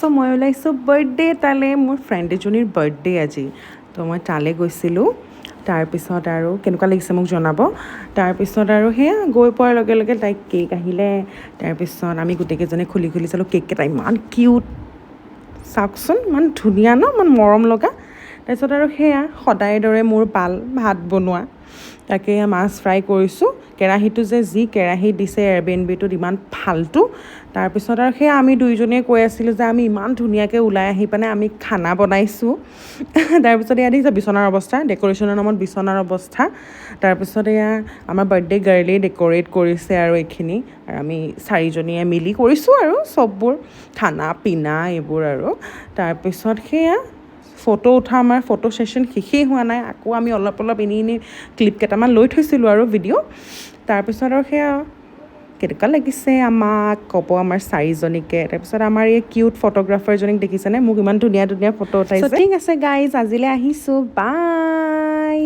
চ' মই ওলাইছোঁ বাৰ্থডে তালৈ মোৰ ফ্ৰেণ্ড এজনীৰ বাৰ্থডে আজি তো মই তালৈ গৈছিলোঁ তাৰপিছত আৰু কেনেকুৱা লাগিছে মোক জনাব তাৰপিছত আৰু সেয়া গৈ পোৱাৰ লগে লগে তাইক কেক আহিলে তাৰপিছত আমি গোটেইকেইজনে খুলি চালোঁ কেককেইটা ইমান কিউট চাওকচোন ইমান ধুনীয়া ন ইমান মৰম লগা তাৰপিছত আৰু সেয়া সদায় দৰে মোৰ পাল ভাত বনোৱা তাকে মাছ ফ্ৰাই কৰিছোঁ কেৰাহীটো যে যি কেৰাহী দিছে এয়াৰবিএনবিটোত ইমান ফাল্টু তাৰপিছত আৰু সেয়া আমি দুইজনীয়ে কৈ আছিলোঁ যে আমি ইমান ধুনীয়াকৈ ওলাই আহি পিনে আমি খানা বনাইছোঁ তাৰপিছত এয়া দেখিছে বিচনাৰ অৱস্থা ডেক'ৰেশ্যনৰ নামত বিচনাৰ অৱস্থা তাৰপিছত এয়া আমাৰ বাৰ্থডে গাৰ্লেই ডেক'ৰেট কৰিছে আৰু এইখিনি আৰু আমি চাৰিজনীয়ে মিলি কৰিছোঁ আৰু চববোৰ খানা পিনা এইবোৰ আৰু তাৰপিছত সেয়া ফটো উঠা আমাৰ ফটো ছেশ্যন শেষেই হোৱা নাই আকৌ আমি অলপ এনেই ক্লিপ কেইটামান লৈ থৈছিলোঁ আৰু ভিডিঅ' তাৰপিছত আৰু সেয়া কেনেকুৱা লাগিছে আমাক ক'ব আমাৰ চাৰিজনীকে তাৰপিছত আমাৰ এই কিউট ফটোগ্ৰাফাৰজনীক দেখিছেনে মোক ইমান ধুনীয়া ফটো উঠাইছে ঠিক আছে গাইজ আজিলৈ আহিছোঁ বাই